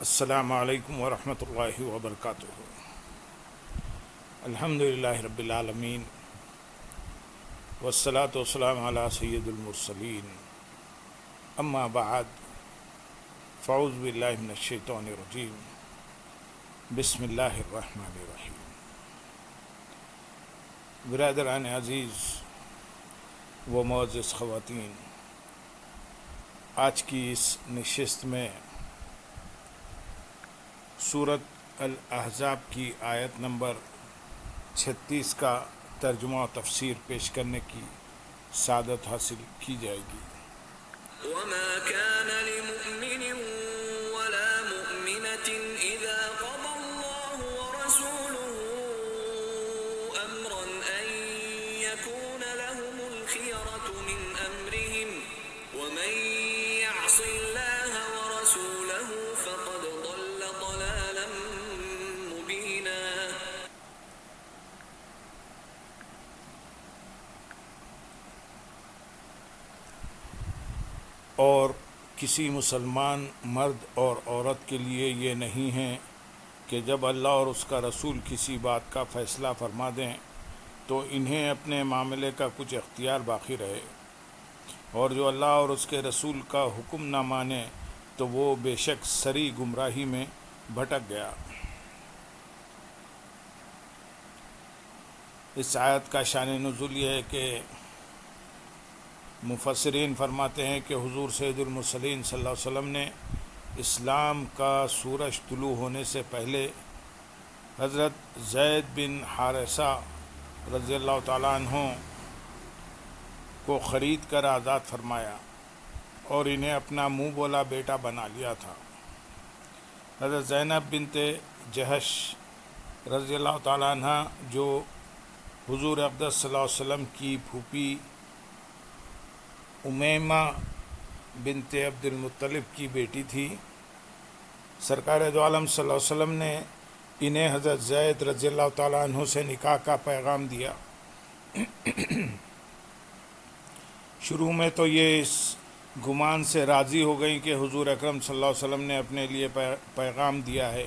السلام علیکم ورحمۃ اللہ وبرکاتہ۔ الحمد للہ رب العالمین والصلاة والسلام علی سید المرسلین، اما بعد فاعوذ باللہ من الشیطان الرجیم، بسم اللہ الرحمن الرحیم۔ برادران عزیز و معزز خواتین، آج کی اس نشست میں سورۃ الاحزاب کی آیت نمبر 36 کا ترجمہ و تفسیر پیش کرنے کی سعادت حاصل کی جائے گی۔ وما كان لمؤمن ولا مؤمنة إذا قضى الله ورسوله أمرا أن يكون لهم الخيرة من أمرهم ومن يعص الله ورسوله فقد ضل ضلالا مبينا۔ اور کسی مسلمان مرد اور عورت کے لیے یہ نہیں ہے کہ جب اللہ اور اس کا رسول کسی بات کا فیصلہ فرما دیں تو انہیں اپنے معاملے کا کچھ اختیار باقی رہے، اور جو اللہ اور اس کے رسول کا حکم نہ مانے تو وہ بے شک سری گمراہی میں بھٹک گیا۔ اس آیت کا شان نزول یہ ہے کہ مفسرین فرماتے ہیں کہ حضور سید المرسلین صلی اللہ علیہ وسلم نے اسلام کا سورج طلوع ہونے سے پہلے حضرت زید بن حارثہ رضی اللہ تعالیٰ عنہ کو خرید کر آزاد فرمایا اور انہیں اپنا منہ بولا بیٹا بنا لیا تھا۔ حضرت زینب بنت جہش رضی اللہ تعالیٰ عنہ جو حضور اقدس صلی اللہ علیہ وسلم کی پھوپھی امیمہ بنت عبد المطلب کی بیٹی تھی، سرکار دو عالم صلی اللہ علیہ وسلم نے انہیں حضرت زید رضی اللہ تعالیٰ عنہ سے نکاح کا پیغام دیا۔ شروع میں تو یہ اس گمان سے راضی ہو گئیں کہ حضور اکرم صلی اللہ علیہ وسلم نے اپنے لیے پیغام دیا ہے،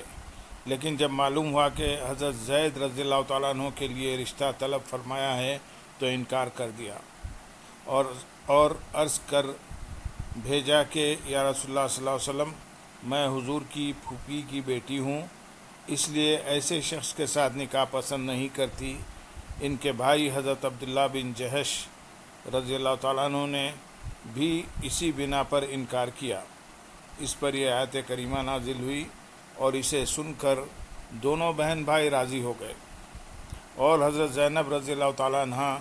لیکن جب معلوم ہوا کہ حضرت زید رضی اللہ تعالیٰ عنہ کے لیے رشتہ طلب فرمایا ہے تو انکار کر دیا اور عرض کر بھیجا کہ یا رسول اللہ صلی اللہ علیہ وسلم، میں حضور کی پھوپھی کی بیٹی ہوں، اس لیے ایسے شخص کے ساتھ نکاح پسند نہیں کرتی۔ ان کے بھائی حضرت عبداللہ بن جہش رضی اللہ تعالیٰ عنہ نے بھی اسی بنا پر انکار کیا۔ اس پر یہ آیت کریمہ نازل ہوئی اور اسے سن کر دونوں بہن بھائی راضی ہو گئے، اور حضرت زینب رضی اللہ تعالیٰ عنہ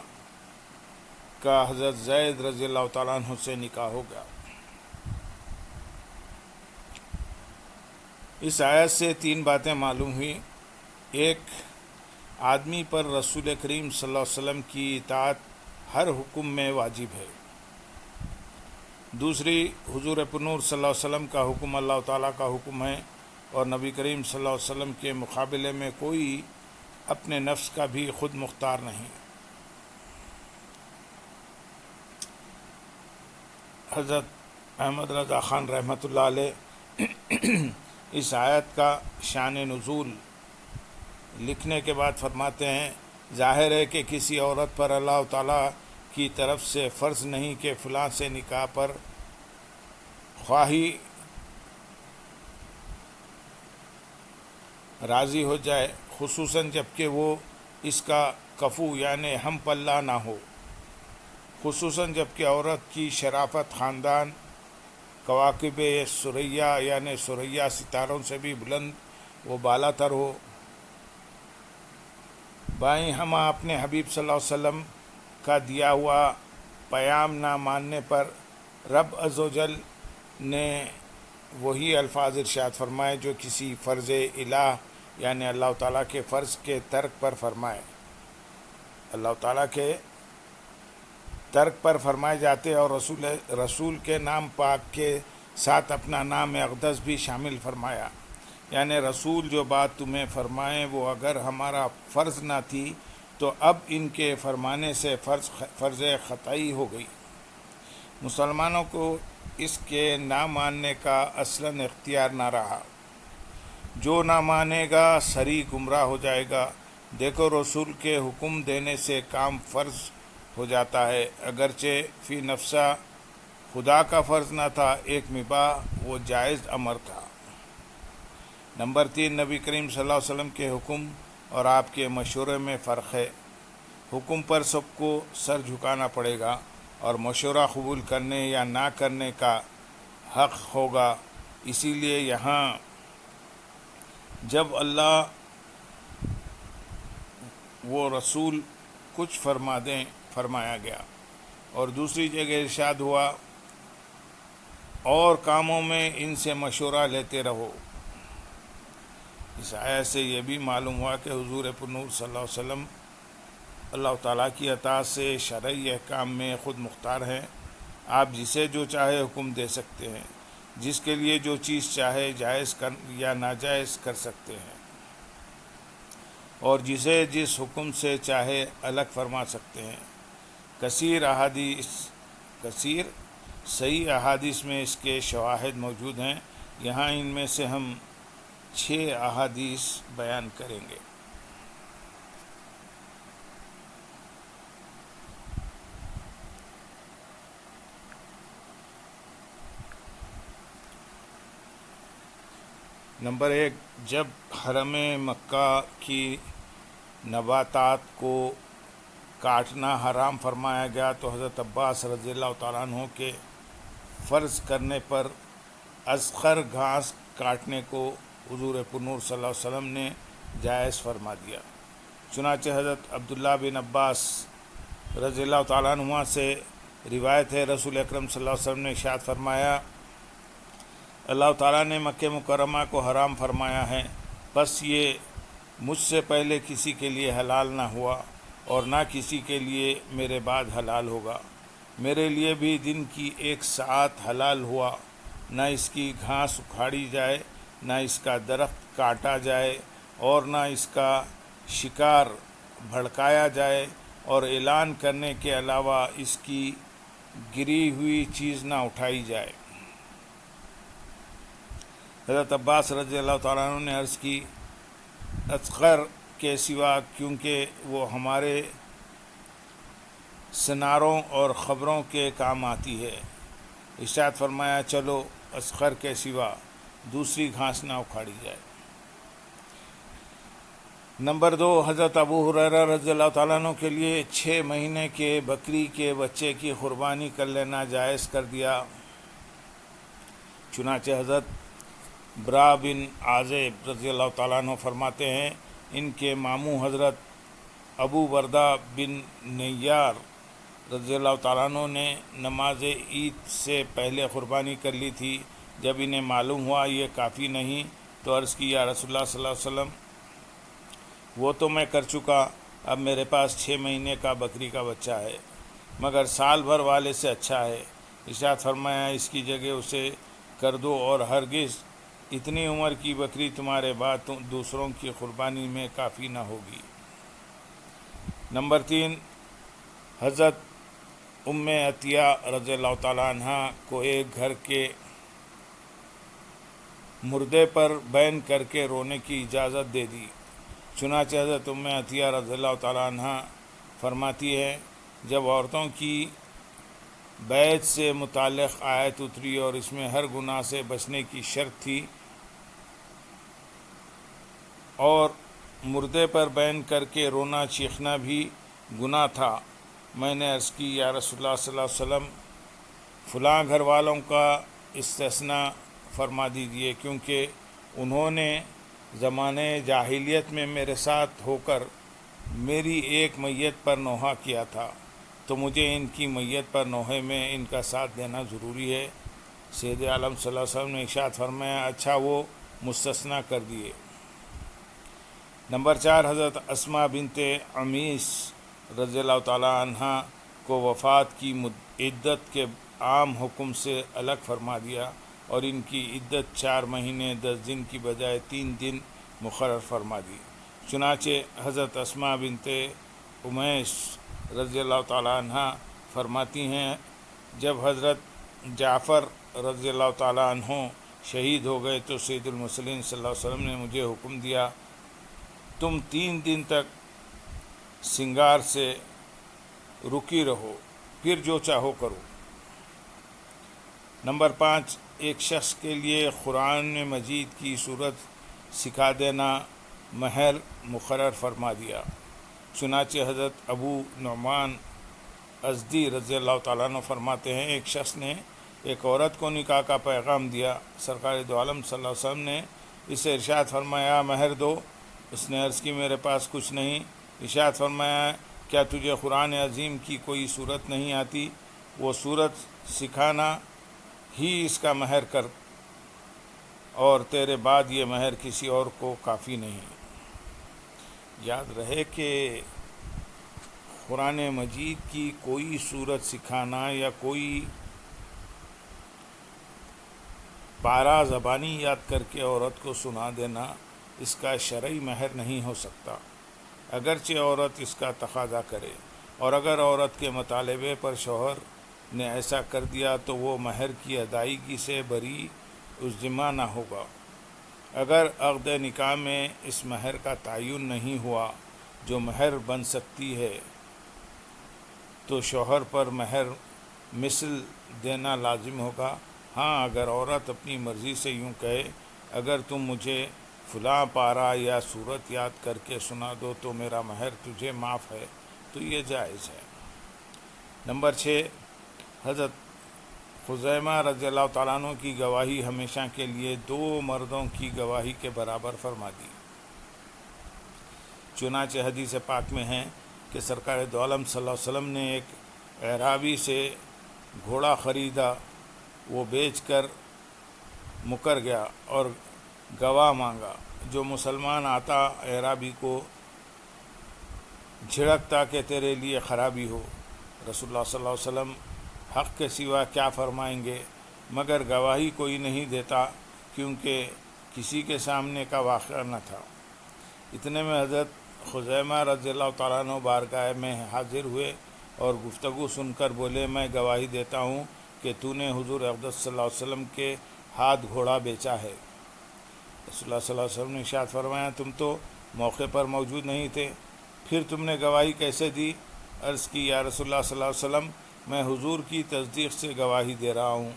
کا حضرت زید رضی اللہ تعالیٰ عنہ سے نکاح ہو گیا۔ اس آیت سے تین باتیں معلوم ہوئی۔ ایک، آدمی پر رسول کریم صلی اللہ علیہ وسلم کی اطاعت ہر حکم میں واجب ہے۔ دوسری، حضور پرنور صلی اللہ علیہ وسلم کا حکم اللہ تعالیٰ کا حکم ہے، اور نبی کریم صلی اللہ علیہ وسلم کے مقابلے میں کوئی اپنے نفس کا بھی خود مختار نہیں۔ حضرت احمد رضا خان رحمۃ اللہ علیہ اس آیت کا شان نزول لکھنے کے بعد فرماتے ہیں، ظاہر ہے کہ کسی عورت پر اللہ تعالیٰ کی طرف سے فرض نہیں کہ فلاں سے نکاح پر خواہی راضی ہو جائے، خصوصاً جب کہ وہ اس کا کفو یعنی ہم پلہ نہ ہو، خصوصاً جب کہ عورت کی شرافت خاندان کواکب سریہ یعنی سریہ ستاروں سے بھی بلند و بالا تر ہو۔ بائیں ہم اپنے حبیب صلی اللہ علیہ وسلم کا دیا ہوا پیام نہ ماننے پر رب عز و جل نے وہی الفاظ ارشاد فرمائے جو کسی فرض الہ یعنی اللہ تعالیٰ کے فرض کے ترک پر فرمائے، اللہ تعالیٰ کے ترک پر فرمائے جاتے، اور رسول کے نام پاک کے ساتھ اپنا نام اقدس بھی شامل فرمایا، یعنی رسول جو بات تمہیں فرمائیں وہ اگر ہمارا فرض نہ تھی تو اب ان کے فرمانے سے فرض خطائی ہو گئی۔ مسلمانوں کو اس کے نہ ماننے کا اصلاً اختیار نہ رہا، جو نہ مانے گا سری گمراہ ہو جائے گا۔ دیکھو رسول کے حکم دینے سے کام فرض ہو جاتا ہے، اگرچہ فی نفسہ خدا کا فرض نہ تھا، ایک مباح وہ جائز امر تھا۔ نمبر 3، نبی کریم صلی اللہ علیہ وسلم کے حکم اور آپ کے مشورے میں فرق ہے۔ حکم پر سب کو سر جھکانا پڑے گا اور مشورہ قبول کرنے یا نہ کرنے کا حق ہوگا۔ اسی لیے یہاں جب اللہ وہ رسول کچھ فرما دیں فرمایا گیا، اور دوسری جگہ ارشاد ہوا اور کاموں میں ان سے مشورہ لیتے رہو۔ اس آیت سے یہ بھی معلوم ہوا کہ حضور پرنور صلی اللہ علیہ وسلم اللہ تعالیٰ کی عطا سے شرعی احکام میں خود مختار ہیں۔ آپ جسے جو چاہے حکم دے سکتے ہیں، جس کے لیے جو چیز چاہے جائز یا ناجائز کر سکتے ہیں، اور جسے جس حکم سے چاہے الگ فرما سکتے ہیں۔ کثیر صحیح احادیث میں اس کے شواہد موجود ہیں۔ یہاں ان میں سے ہم 6 احادیث بیان کریں گے۔ نمبر 1، جب حرم مکہ کی نباتات کو کاٹنا حرام فرمایا گیا تو حضرت عباس رضی اللہ تعالیٰ عنہ کے فرض کرنے پر اصغر گھاس کاٹنے کو حضور پرنور صلی اللہ علیہ وسلم نے جائز فرما دیا۔ چنانچہ حضرت عبداللہ بن عباس رضی اللہ تعالیٰ عنہ سے روایت ہے، رسول اکرم صلی اللہ علیہ وسلم نے ارشاد فرمایا، اللہ تعالیٰ نے مکہ مکرمہ کو حرام فرمایا ہے، بس یہ مجھ سے پہلے کسی کے لیے حلال نہ ہوا اور نہ کسی کے لیے میرے بعد حلال ہوگا۔ میرے لیے بھی دن کی 1 ساعت حلال ہوا، نہ اس کی گھاس اکھاڑی جائے، نہ اس کا درخت کاٹا جائے، اور نہ اس کا شکار بھڑکایا جائے، اور اعلان کرنے کے علاوہ اس کی گری ہوئی چیز نہ اٹھائی جائے۔ حضرت عباس رضی اللہ تعالیٰ عنہ نے عرض کی، اصغر کے سوا، کیونکہ وہ ہمارے سناروں اور خبروں کے کام آتی ہے۔ ارشاد فرمایا، چلو اصغر کے سوا دوسری گھاس نہ اکھاڑی جائے۔ نمبر 2، حضرت ابو ہریرہ رضی اللہ تعالیٰ عنہ کے لیے 6 مہینے کے بکری کے بچے کی قربانی کر لینا جائز کر دیا۔ چنانچہ حضرت برا بن عازب رضی اللہ تعالیٰ عنہ فرماتے ہیں، ان کے ماموں حضرت ابو بردہ بن نیار رضی اللہ تعالیٰ عنہ نے نماز عید سے پہلے قربانی کر لی تھی۔ جب انہیں معلوم ہوا یہ کافی نہیں تو عرض کی، یا رسول اللہ صلی اللہ علیہ وسلم، وہ تو میں کر چکا، اب میرے پاس 6 مہینے کا بکری کا بچہ ہے، مگر سال بھر والے سے اچھا ہے۔ ارشاد فرمایا، اس کی جگہ اسے کر دو، اور ہرگز اتنی عمر کی بکری تمہارے بعد دوسروں کی قربانی میں کافی نہ ہوگی۔ نمبر 3، حضرت ام عطیہ رضی اللہ تعالیٰ عنہ کو ایک گھر کے مردے پر بین کر کے رونے کی اجازت دے دی۔ چنانچہ حضرت ام عطیہ رضی اللہ تعالیٰ عنہ فرماتی ہے، جب عورتوں کی بیعت سے متعلق آیت اتری اور اس میں ہر گناہ سے بچنے کی شرط تھی اور مردے پر بین کر کے رونا چیخنا بھی گناہ تھا، میں نے عرض کی، یا رسول اللہ صلی اللہ علیہ وسلم، فلاں گھر والوں کا استثناء فرما دیجیے، کیونکہ انہوں نے زمانے جاہلیت میں میرے ساتھ ہو کر میری ایک میت پر نوحہ کیا تھا، تو مجھے ان کی میت پر نوحے میں ان کا ساتھ دینا ضروری ہے۔ سید عالم صلی اللہ علیہ وسلم نے ارشاد فرمایا، اچھا وہ مستثنیٰ کر دیے۔ نمبر 4، حضرت اسماء بنت عمیس رضی اللہ تعالیٰ عنہ کو وفات کی عدت کے عام حکم سے الگ فرما دیا اور ان کی عدت 4 مہینے 10 دن کی بجائے 3 دن مقرر فرما دی۔ چنانچہ حضرت اسماء بنت عمیس رضی اللہ تعالیٰ عنہ فرماتی ہیں، جب حضرت جعفر رضی اللہ تعالیٰ عنہ شہید ہو گئے تو سید المرسلین صلی اللہ علیہ وسلم نے مجھے حکم دیا تم 3 دن تک سنگار سے رکی رہو، پھر جو چاہو کرو۔ نمبر 5، ایک شخص کے لیے قرآن مجید کی صورت سکھا دینا مہر مقرر فرما دیا۔ چنانچہ حضرت ابو نعمان ازدی رضی اللہ تعالیٰ عنہ فرماتے ہیں، ایک شخص نے ایک عورت کو نکاح کا پیغام دیا۔ سرکار دو عالم صلی اللہ علیہ وسلم نے اسے ارشاد فرمایا مہر دو۔ اس نے عرض کی میرے پاس کچھ نہیں۔ ارشاد فرمایا کیا تجھے قرآن عظیم کی کوئی صورت نہیں آتی؟ وہ صورت سکھانا ہی اس کا مہر کر، اور تیرے بعد یہ مہر کسی اور کو کافی نہیں۔ یاد رہے کہ قرآن مجید کی کوئی صورت سکھانا یا کوئی پارہ زبانی یاد کر کے عورت کو سنا دینا اس کا شرعی مہر نہیں ہو سکتا، اگرچہ عورت اس کا تقاضا کرے، اور اگر عورت کے مطالبے پر شوہر نے ایسا کر دیا تو وہ مہر کی ادائیگی سے بری اس ذمہ نہ ہوگا۔ اگر عقد نکاح میں اس مہر کا تعین نہیں ہوا جو مہر بن سکتی ہے تو شوہر پر مہر مثل دینا لازم ہوگا۔ ہاں، اگر عورت اپنی مرضی سے یوں کہے اگر تم مجھے فلاں پارہ یا صورت یاد کر کے سنا دو تو میرا مہر تجھے معاف ہے، تو یہ جائز ہے۔ نمبر 6، حضرت خزیمہ رضی اللہ تعالیٰ عنہ کی گواہی ہمیشہ کے لیے 2 مردوں کی گواہی کے برابر فرما دی۔ چنانچہ حدیث پاک میں ہے کہ سرکار دو عالم صلی اللہ علیہ وسلم نے ایک اعرابی سے گھوڑا خریدا، وہ بیچ کر مکر گیا اور گواہ مانگا۔ جو مسلمان آتا اعرابی کو جھڑکتا کہ تیرے لیے خرابی ہو، رسول اللہ صلی اللہ علیہ وسلم حق کے سوا کیا فرمائیں گے، مگر گواہی کوئی نہیں دیتا کیونکہ کسی کے سامنے کا واقعہ نہ تھا۔ اتنے میں حضرت خزیمہ رضی اللہ تعالیٰ عنہ بارگاہ میں حاضر ہوئے اور گفتگو سن کر بولے میں گواہی دیتا ہوں کہ تو نے حضور اقدس صلی اللہ علیہ وسلم کے ہاتھ گھوڑا بیچا ہے۔ رسول اللہ صلی اللہ علیہ وسلم نے ارشاد فرمایا تم تو موقع پر موجود نہیں تھے، پھر تم نے گواہی کیسے دی؟ عرض کی یا رسول اللہ صلی اللہ علیہ وسلم میں حضور کی تصدیق سے گواہی دے رہا ہوں،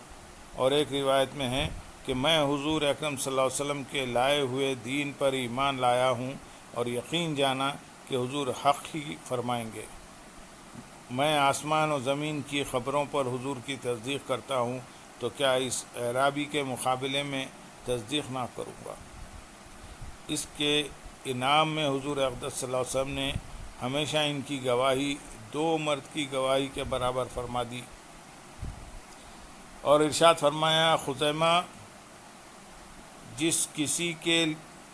اور ایک روایت میں ہے کہ میں حضور اکرم صلی اللہ علیہ وسلم کے لائے ہوئے دین پر ایمان لایا ہوں اور یقین جانا کہ حضور حق ہی فرمائیں گے۔ میں آسمان و زمین کی خبروں پر حضور کی تصدیق کرتا ہوں، تو کیا اس اعرابی کے مقابلے میں تصدیق نہ کروں گا؟ اس کے انعام میں حضور اقدس صلی اللہ علیہ وسلم نے ہمیشہ ان کی گواہی 2 مرد کی گواہی کے برابر فرما دی، اور ارشاد فرمایا خزیمہ جس کسی کے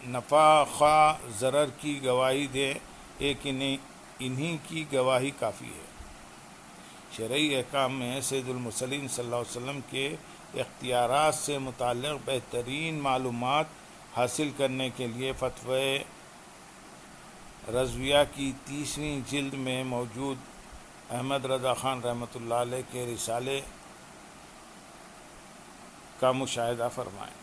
نفع خواہ ضرر کی گواہی دے ایک انہی کی گواہی کافی ہے۔ شرعی احکام میں سید المرسلین صلی اللہ علیہ وسلم کے اختیارات سے متعلق بہترین معلومات حاصل کرنے کے لیے فتوی رضویہ کی 30ویں جلد میں موجود احمد رضا خان رحمۃ اللہ علیہ کے رسالے کا مشاہدہ فرمائیں۔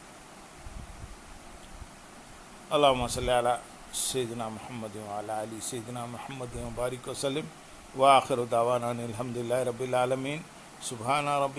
اللہم صلی علی سیدنا محمد وعلی آل سیدنا محمد وبارک وسلم، وآخر دعوانا الحمدللہ رب العالمین۔ سبحان ربک